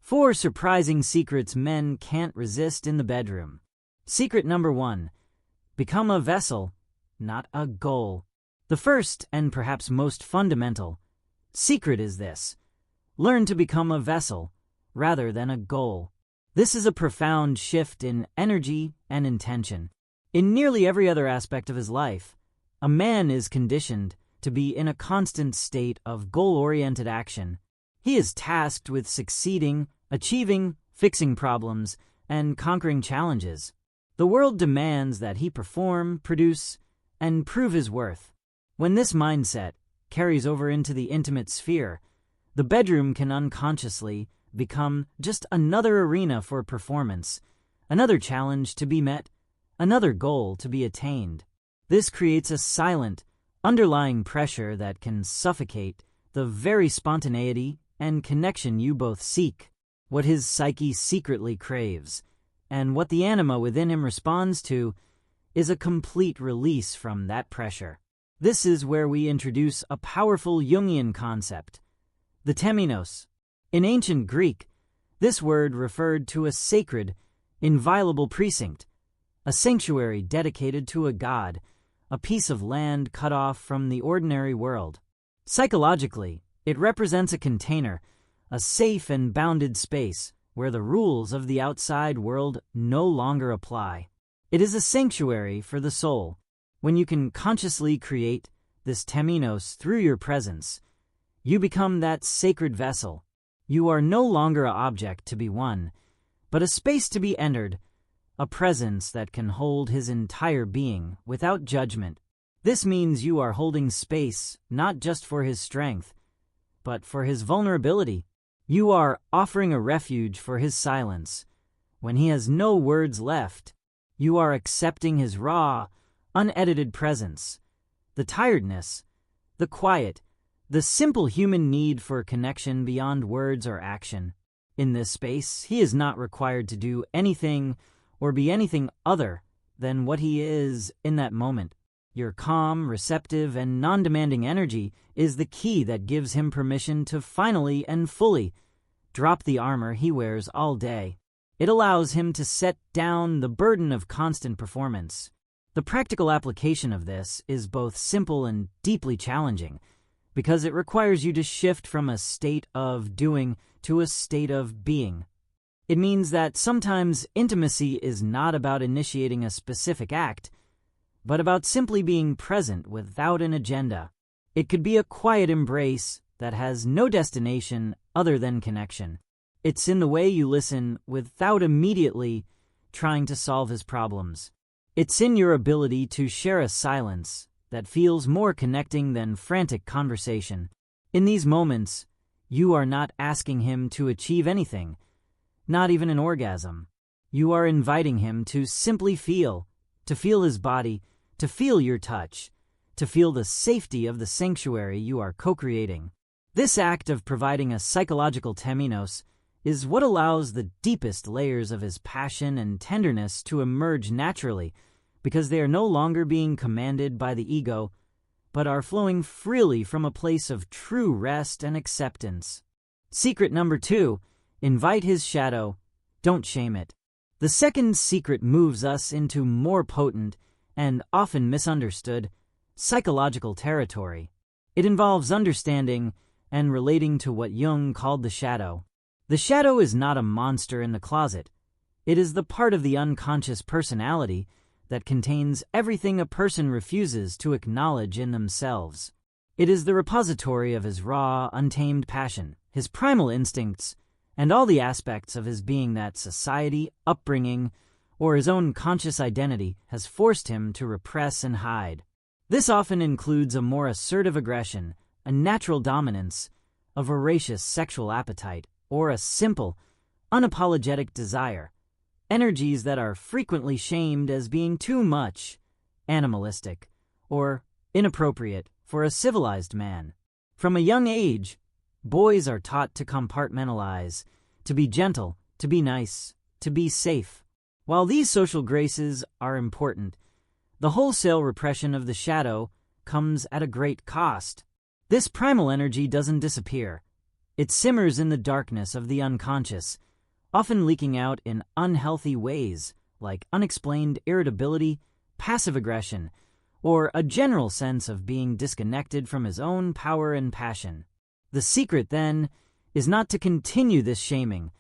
4 surprising secrets men can't resist in the bedroom. Secret number 1. Become a vessel, not a goal. The first, and perhaps most fundamental, secret is this: learn to become a vessel, rather than a goal. This is a profound shift in energy and intention. In nearly every other aspect of his life, a man is conditioned to be in a constant state of goal-oriented action. He is tasked with succeeding, achieving, fixing problems, and conquering challenges. The world demands that he perform, produce, and prove his worth. When this mindset carries over into the intimate sphere, the bedroom can unconsciously become just another arena for performance, another challenge to be met, another goal to be attained. This creates a silent, underlying pressure that can suffocate the very spontaneity and connection you both seek. What his psyche secretly craves, and what the anima within him responds to, is a complete release from that pressure. This is where we introduce a powerful Jungian concept, the temenos. In ancient Greek, this word referred to a sacred, inviolable precinct, a sanctuary dedicated to a god, a piece of land cut off from the ordinary world. Psychologically, it represents a container, a safe and bounded space where the rules of the outside world no longer apply. It is a sanctuary for the soul. When you can consciously create this temenos through your presence, you become that sacred vessel. You are no longer an object to be won, but a space to be entered, a presence that can hold his entire being without judgment. This means you are holding space not just for his strength, but for his vulnerability. You are offering a refuge for his silence. When he has no words left, you are accepting his raw, unedited presence, the tiredness, the quiet, the simple human need for connection beyond words or action. In this space, he is not required to do anything or be anything other than what he is in that moment. Your calm, receptive, and non-demanding energy is the key that gives him permission to finally and fully drop the armor he wears all day. It allows him to set down the burden of constant performance. The practical application of this is both simple and deeply challenging, because it requires you to shift from a state of doing to a state of being. It means that sometimes intimacy is not about initiating a specific act, but about simply being present without an agenda. It could be a quiet embrace that has no destination other than connection. It's in the way you listen without immediately trying to solve his problems. It's in your ability to share a silence that feels more connecting than frantic conversation. In these moments, you are not asking him to achieve anything, not even an orgasm. You are inviting him to simply feel, to feel his body, to feel your touch, to feel the safety of the sanctuary you are co-creating. This act of providing a psychological temenos is what allows the deepest layers of his passion and tenderness to emerge naturally, because they are no longer being commanded by the ego, but are flowing freely from a place of true rest and acceptance. Secret number 2, invite his shadow, don't shame it. The second secret moves us into more potent and often misunderstood psychological territory. It involves understanding and relating to what Jung called the shadow. The shadow is not a monster in the closet. It is the part of the unconscious personality that contains everything a person refuses to acknowledge in themselves. It is the repository of his raw, untamed passion, his primal instincts, and all the aspects of his being that society, upbringing, or his own conscious identity has forced him to repress and hide. This often includes a more assertive aggression, a natural dominance, a voracious sexual appetite, or a simple, unapologetic desire, energies that are frequently shamed as being too much, animalistic, or inappropriate for a civilized man. From a young age, boys are taught to compartmentalize, to be gentle, to be nice, to be safe. While these social graces are important, the wholesale repression of the shadow comes at a great cost. This primal energy doesn't disappear. It simmers in the darkness of the unconscious, often leaking out in unhealthy ways like unexplained irritability, passive aggression, or a general sense of being disconnected from his own power and passion. The secret, then, is not to continue this shaming,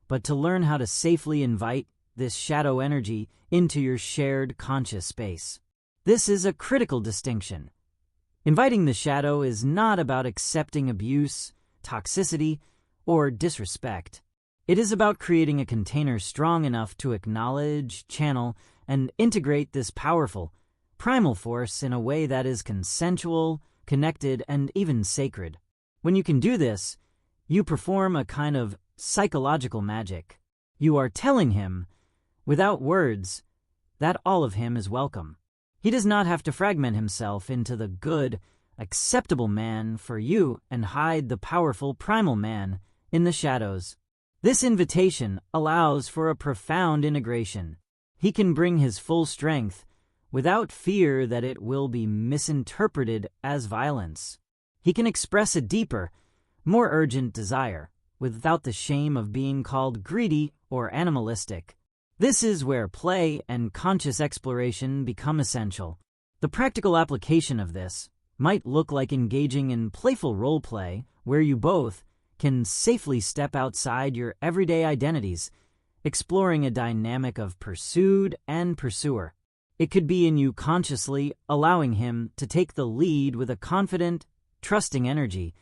but to learn how to safely invite this shadow energy into your shared conscious space. This is a critical distinction. Inviting the shadow is not about accepting abuse, toxicity, or disrespect. It is about creating a container strong enough to acknowledge, channel, and integrate this powerful, primal force in a way that is consensual, connected, and even sacred. When you can do this, you perform a kind of psychological magic. You are telling him, without words, that all of him is welcome. He does not have to fragment himself into the good, acceptable man for you and hide the powerful primal man in the shadows. This invitation allows for a profound integration. He can bring his full strength without fear that it will be misinterpreted as violence. He can express a deeper, more urgent desire without the shame of being called greedy or animalistic. This is where play and conscious exploration become essential. The practical application of this might look like engaging in playful role play where you both can safely step outside your everyday identities, exploring a dynamic of pursued and pursuer. It could be in you consciously allowing him to take the lead with a confident, trusting energy,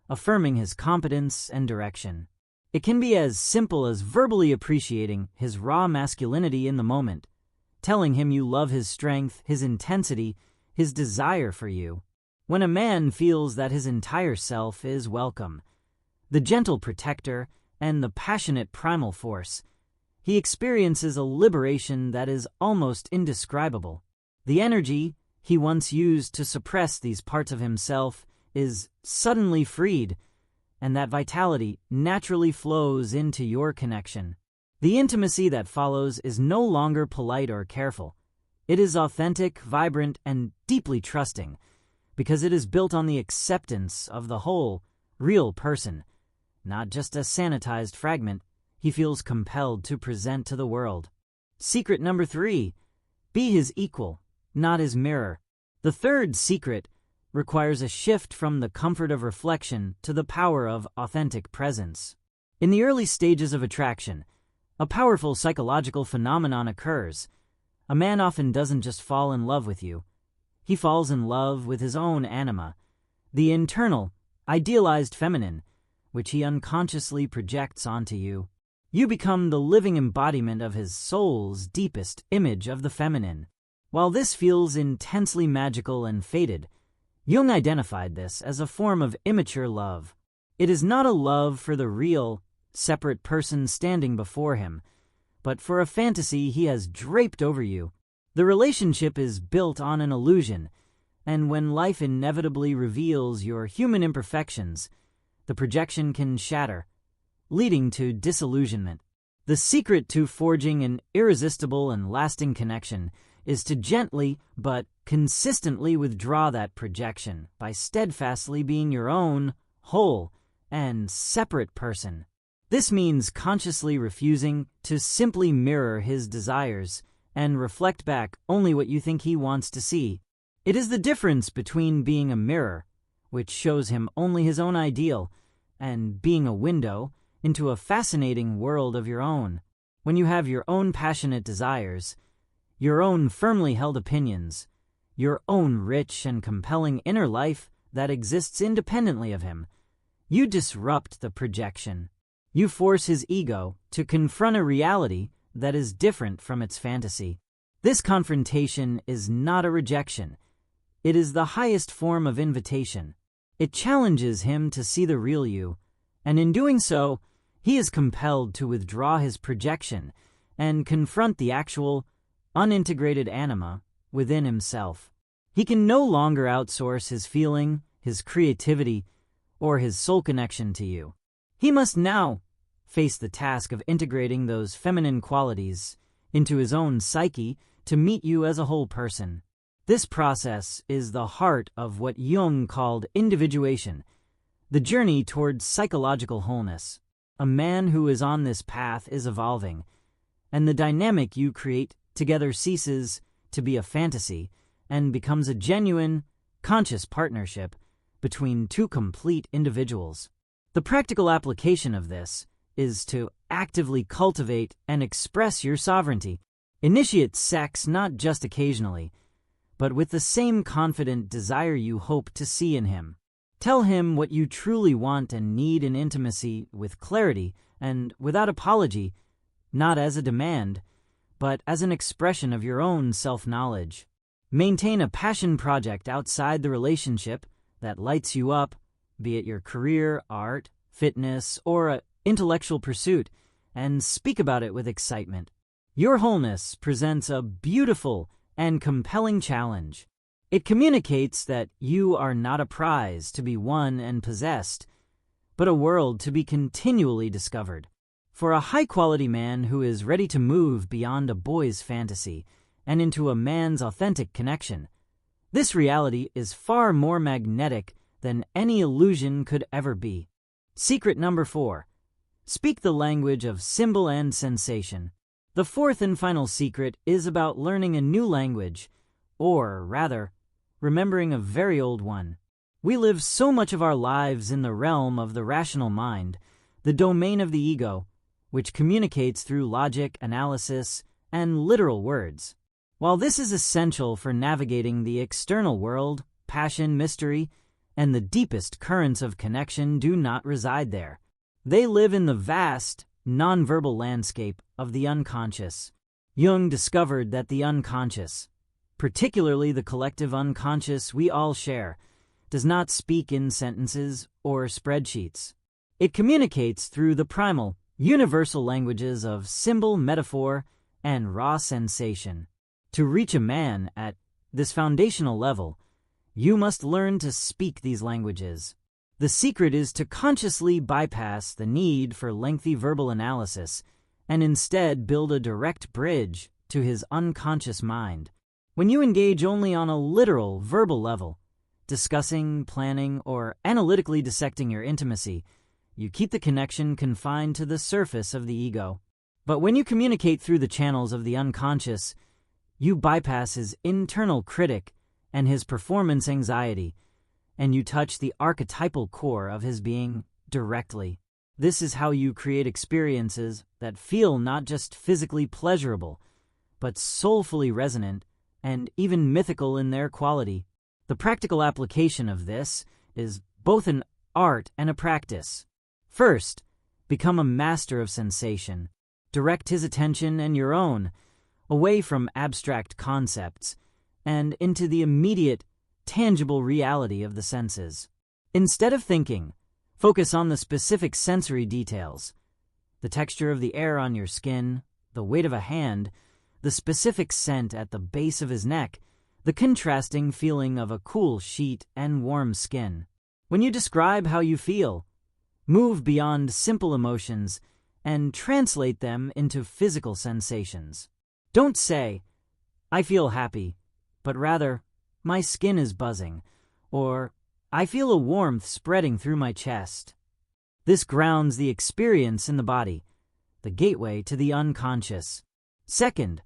affirming his competence and direction. It can be as simple as verbally appreciating his raw masculinity in the moment, telling him you love his strength, his intensity, his desire for you. When a man feels that his entire self is welcome, the gentle protector and the passionate primal force, he experiences a liberation that is almost indescribable. The energy he once used to suppress these parts of himself is suddenly freed, and that vitality naturally flows into your connection. The intimacy that follows is no longer polite or careful. It is authentic, vibrant, and deeply trusting, because it is built on the acceptance of the whole, real person, not just a sanitized fragment he feels compelled to present to the world. Secret number 3, be his equal, not his mirror. The third secret requires a shift from the comfort of reflection to the power of authentic presence. In the early stages of attraction, a powerful psychological phenomenon occurs. A man often doesn't just fall in love with you. He falls in love with his own anima, the internal, idealized feminine, which he unconsciously projects onto you. You become the living embodiment of his soul's deepest image of the feminine. While this feels intensely magical and fated, Jung identified this as a form of immature love. It is not a love for the real, separate person standing before him, but for a fantasy he has draped over you. The relationship is built on an illusion, and when life inevitably reveals your human imperfections, the projection can shatter, leading to disillusionment. The secret to forging an irresistible and lasting connection is to gently but consistently withdraw that projection by steadfastly being your own, whole, and separate person. This means consciously refusing to simply mirror his desires and reflect back only what you think he wants to see. It is the difference between being a mirror, which shows him only his own ideal, and being a window into a fascinating world of your own. When you have your own passionate desires, your own firmly held opinions, your own rich and compelling inner life that exists independently of him, you disrupt the projection. You force his ego to confront a reality that is different from its fantasy. This confrontation is not a rejection. It is the highest form of invitation. It challenges him to see the real you, and in doing so, he is compelled to withdraw his projection and confront the actual, unintegrated anima within himself. He can no longer outsource his feeling, his creativity, or his soul connection to you. He must now face the task of integrating those feminine qualities into his own psyche to meet you as a whole person. This process is the heart of what Jung called individuation, the journey towards psychological wholeness. A man who is on this path is evolving, and the dynamic you create together ceases to be a fantasy and becomes a genuine, conscious partnership between two complete individuals. The practical application of this is to actively cultivate and express your sovereignty. Initiate sex not just occasionally, but with the same confident desire you hope to see in him. Tell him what you truly want and need in intimacy with clarity and without apology, not as a demand, but as an expression of your own self-knowledge. Maintain a passion project outside the relationship that lights you up, be it your career, art, fitness, or an intellectual pursuit, and speak about it with excitement. Your wholeness presents a beautiful and compelling challenge. It communicates that you are not a prize to be won and possessed, but a world to be continually discovered. For a high-quality man who is ready to move beyond a boy's fantasy and into a man's authentic connection, this reality is far more magnetic than any illusion could ever be. Secret number 4. Speak the language of symbol and sensation. The fourth and final secret is about learning a new language, or rather, remembering a very old one. We live so much of our lives in the realm of the rational mind, the domain of the ego, which communicates through logic, analysis, and literal words. While this is essential for navigating the external world, passion, mystery, and the deepest currents of connection do not reside there. They live in the vast, nonverbal landscape of the unconscious. Jung discovered that the unconscious, particularly the collective unconscious we all share, does not speak in sentences or spreadsheets. It communicates through the primal, universal languages of symbol, metaphor, and raw sensation. To reach a man at this foundational level, you must learn to speak these languages. The secret is to consciously bypass the need for lengthy verbal analysis and instead build a direct bridge to his unconscious mind. When you engage only on a literal verbal level, discussing, planning, or analytically dissecting your intimacy, you keep the connection confined to the surface of the ego. But when you communicate through the channels of the unconscious, you bypass his internal critic and his performance anxiety, and you touch the archetypal core of his being directly. This is how you create experiences that feel not just physically pleasurable, but soulfully resonant and even mythical in their quality. The practical application of this is both an art and a practice. First, become a master of sensation. Direct his attention and your own away from abstract concepts and into the immediate, tangible reality of the senses. Instead of thinking, focus on the specific sensory details: the texture of the air on your skin, the weight of a hand, the specific scent at the base of his neck, the contrasting feeling of a cool sheet and warm skin. When you describe how you feel, move beyond simple emotions and translate them into physical sensations. Don't say, "I feel happy," but rather, "My skin is buzzing," or "I feel a warmth spreading through my chest." This grounds the experience in the body, the gateway to the unconscious. Second,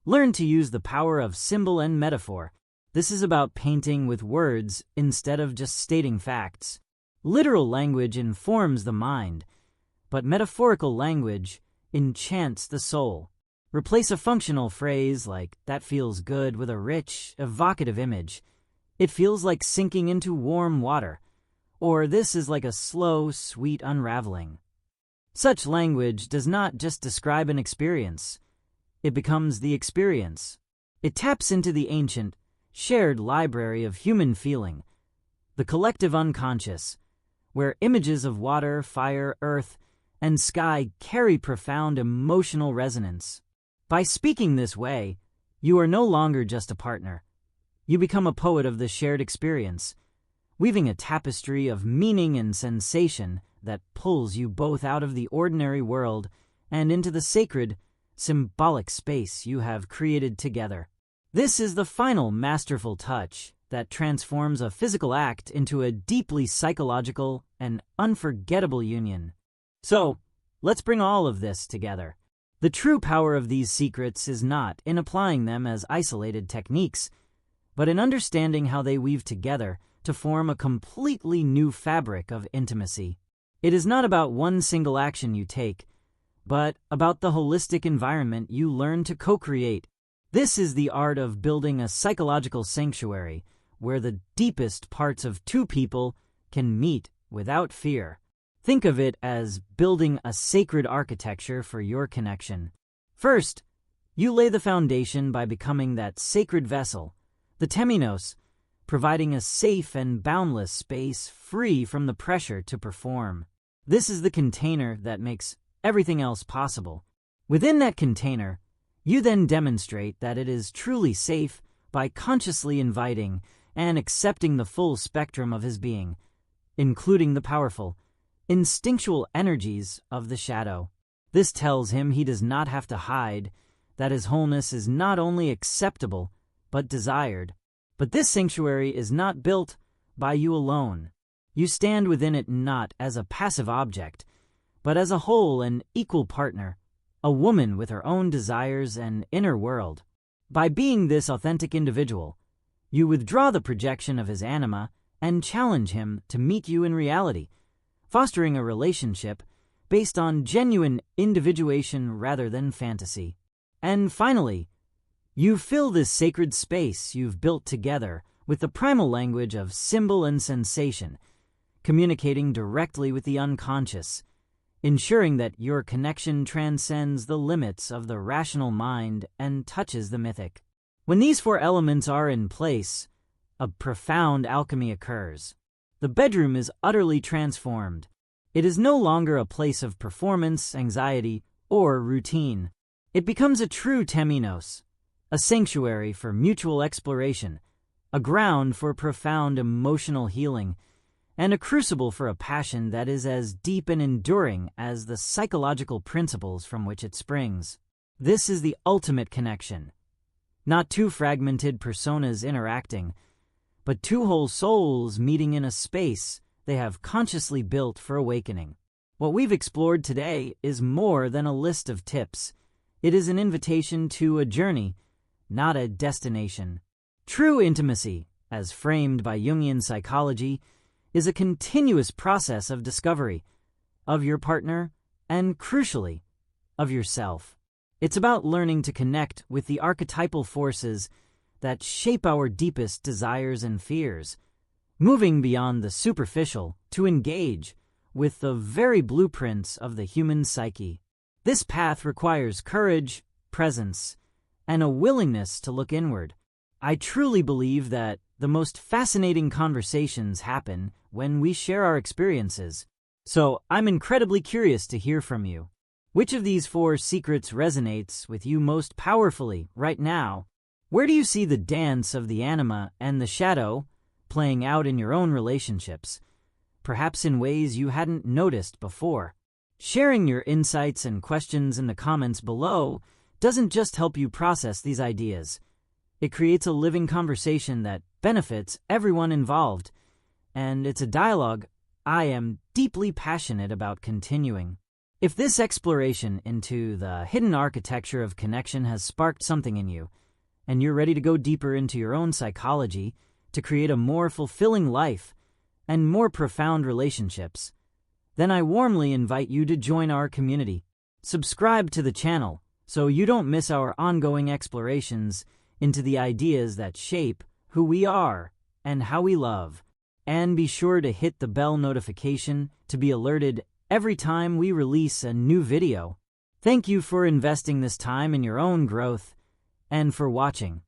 learn to use the power of symbol and metaphor. This is about painting with words instead of just stating facts. Literal language informs the mind, but metaphorical language enchants the soul. Replace a functional phrase like "that feels good" with a rich, evocative image. "It feels like sinking into warm water," or "this is like a slow, sweet unraveling." Such language does not just describe an experience. It becomes the experience. It taps into the ancient, shared library of human feeling, the collective unconscious, where images of water, fire, earth, and sky carry profound emotional resonance. By speaking this way, you are no longer just a partner. You become a poet of the shared experience, weaving a tapestry of meaning and sensation that pulls you both out of the ordinary world and into the sacred, symbolic space you have created together. This is the final masterful touch that transforms a physical act into a deeply psychological and unforgettable union. So, let's bring all of this together. The true power of these secrets is not in applying them as isolated techniques, but in understanding how they weave together to form a completely new fabric of intimacy. It is not about one single action you take, but about the holistic environment you learn to co-create. This is the art of building a psychological sanctuary where the deepest parts of two people can meet without fear. Think of it as building a sacred architecture for your connection. First, you lay the foundation by becoming that sacred vessel, the temenos, providing a safe and boundless space free from the pressure to perform. This is the container that makes everything else possible. Within that container, you then demonstrate that it is truly safe by consciously inviting and accepting the full spectrum of his being, including the powerful, instinctual energies of the shadow. This tells him he does not have to hide, that his wholeness is not only acceptable, but desired. But this sanctuary is not built by you alone. You stand within it not as a passive object, but as a whole and equal partner, a woman with her own desires and inner world. By being this authentic individual, you withdraw the projection of his anima and challenge him to meet you in reality, fostering a relationship based on genuine individuation rather than fantasy. And finally, you fill this sacred space you've built together with the primal language of symbol and sensation, communicating directly with the unconscious, ensuring that your connection transcends the limits of the rational mind and touches the mythic. When these four elements are in place, a profound alchemy occurs. The bedroom is utterly transformed. It is no longer a place of performance, anxiety, or routine. It becomes a true temenos, a sanctuary for mutual exploration, a ground for profound emotional healing, and a crucible for a passion that is as deep and enduring as the psychological principles from which it springs. This is the ultimate connection. Not two fragmented personas interacting, but two whole souls meeting in a space they have consciously built for awakening. What we've explored today is more than a list of tips. It is an invitation to a journey, not a destination. True intimacy, as framed by Jungian psychology, is a continuous process of discovery of your partner and, crucially, of yourself. It's about learning to connect with the archetypal forces that shape our deepest desires and fears, moving beyond the superficial to engage with the very blueprints of the human psyche. This path requires courage, presence, and a willingness to look inward. I truly believe that the most fascinating conversations happen when we share our experiences. So I'm incredibly curious to hear from you. Which of these four secrets resonates with you most powerfully right now? Where do you see the dance of the anima and the shadow playing out in your own relationships, perhaps in ways you hadn't noticed before? Sharing your insights and questions in the comments below doesn't just help you process these ideas. It creates a living conversation that benefits everyone involved, and it's a dialogue I am deeply passionate about continuing. If this exploration into the hidden architecture of connection has sparked something in you, and you're ready to go deeper into your own psychology to create a more fulfilling life and more profound relationships, then I warmly invite you to join our community. Subscribe to the channel so you don't miss our ongoing explorations into the ideas that shape who we are and how we love. And be sure to hit the bell notification to be alerted every time we release a new video. Thank you for investing this time in your own growth and for watching.